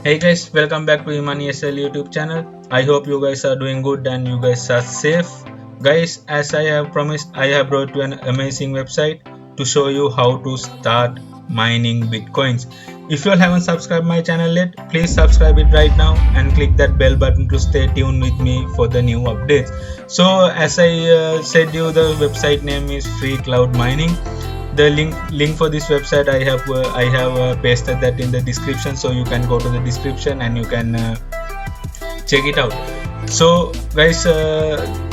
Hey guys, welcome back to Iman ESL YouTube channel. I hope you guys are doing good and you guys are safe. Guys, as I have promised, I have brought you an amazing website to show you how to start mining bitcoins. If you all haven't subscribed my channel yet, please subscribe it right now and click that bell button to stay tuned with me for the new updates. So as I said you, the website name is Free Cloud Mining. The link for this website I have pasted that in the description, so you can go to the description and you can check it out. So guys,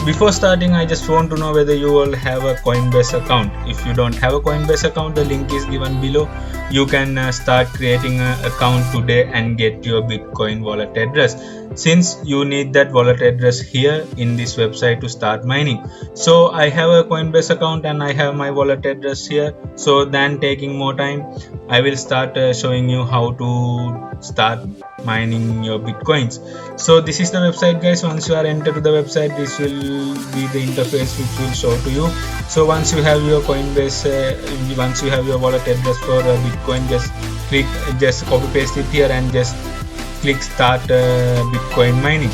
before starting, I just want to know whether you all have a Coinbase account. If you don't have a Coinbase account, the link is given below. You can start creating an account today and get your Bitcoin wallet address, since you need that wallet address here in this website to start mining. So I have a Coinbase account and I have my wallet address here. So than taking more time, I will start showing you how to start mining your bitcoins. So this is the website, guys. Once you are entered to the website, this will be the interface which will show to you. So once you have your Coinbase, once you have your wallet address for bitcoin, just copy paste it here and just click start bitcoin mining.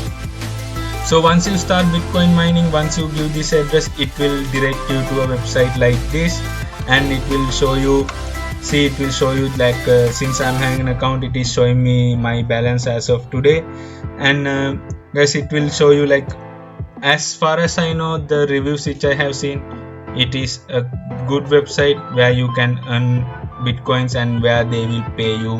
So once you start bitcoin mining, once you give this address, it will direct you to a website like this, and it will show you, see, it will show you like since I'm having an account, it is showing me my balance as of today. And guys, it will show you, like, as far as I know, the reviews which I have seen, it is a good website where you can earn bitcoins and where they will pay you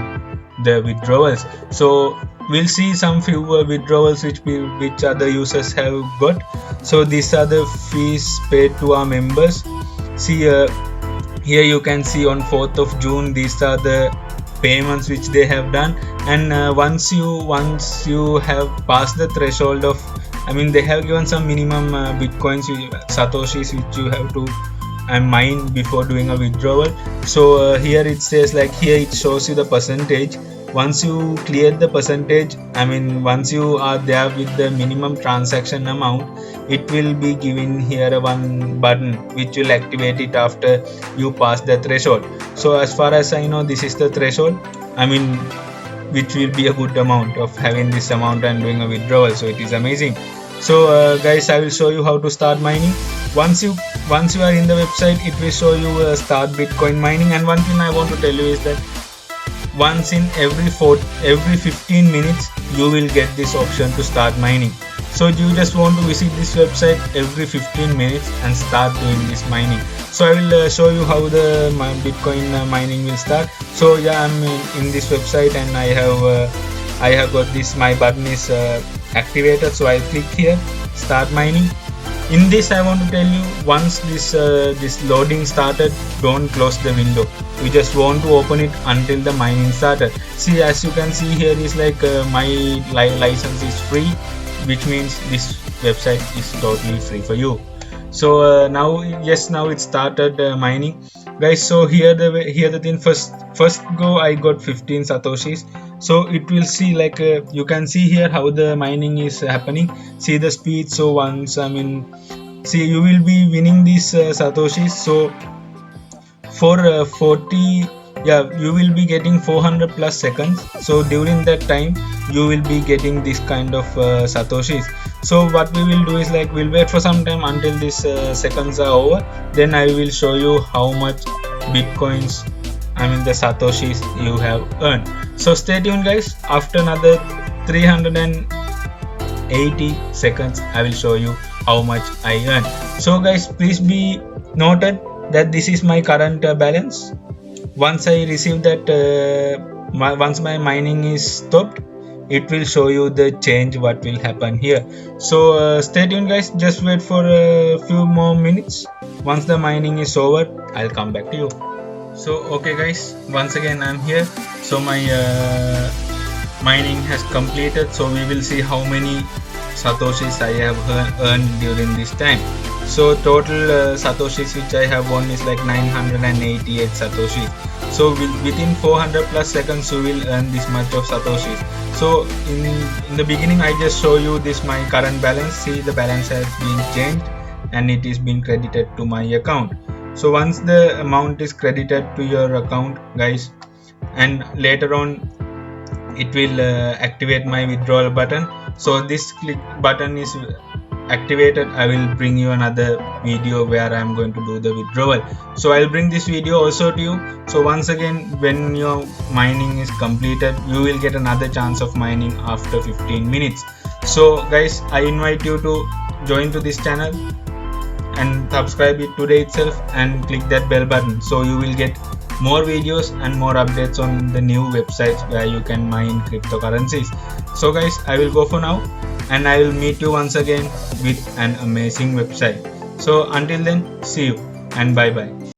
the withdrawals. So we'll see some few withdrawals which other users have got. So these are the fees paid to our members. See, here you can see on 4th of June, these are the payments which they have done. And once you have passed the threshold of, I mean, they have given some minimum bitcoins, satoshis, which you have to mine before doing a withdrawal. So here it says, like, here it shows you the percentage. Once you clear the percentage, I mean, once you are there with the minimum transaction amount, it will be given here a one button which will activate it after you pass the threshold. So as far as I know, this is the threshold, I mean, which will be a good amount of having this amount and doing a withdrawal. So it is amazing. So guys, I will show you how to start mining. Once you are in the website, it will show you start bitcoin mining. And one thing I want to tell you is that once in every 15 minutes you will get this option to start mining. So you just want to visit this website every 15 minutes and start doing this mining. So I will show you how the bitcoin mining will start. So yeah, I'm in this website and I have got this, my button is activated. So I'll click here, start mining. In this, I want to tell you, once this loading started, don't close the window. You just want to open it until the mining started. See, as you can see here is like my license is free, which means this website is totally free for you. So now it started mining, guys. So here the thing, first go I got 15 satoshis. So it will see, like, you can see here how the mining is happening. See the speed. So once, I mean, see, you will be winning these satoshis. So for 40, yeah, you will be getting 400 plus seconds. So during that time you will be getting this kind of satoshis. So what we will do is, like, we'll wait for some time until these seconds are over, then I will show you how much bitcoins, I mean the satoshis, you have earned. So stay tuned, guys. After another 380 seconds I will show you how much I earn. So guys, please be noted that this is my current balance. Once I receive that, once my mining is stopped, it will show you the change what will happen here. So stay tuned, guys. Just wait for a few more minutes. Once the mining is over, I'll come back to you. So okay guys, once again I'm here. So my mining has completed. So we will see how many satoshis I have earned during this time. So total satoshis which I have won is like 988 satoshis. So within 400 plus seconds you will earn this much of satoshis. So in the beginning I just show you this my current balance. See, the balance has been changed and it is being credited to my account. So once the amount is credited to your account, guys, and later on it will activate my withdrawal button. So this click button is activated, I will bring you another video where I am going to do the withdrawal. So I'll bring this video also to you. So once again, when your mining is completed, you will get another chance of mining after 15 minutes. So guys, I invite you to join to this channel and subscribe it today itself and click that bell button, so you will get more videos and more updates on the new websites where you can mine cryptocurrencies. So guys, I will go for now, and I will meet you once again with an amazing website. So until then, see you and bye bye.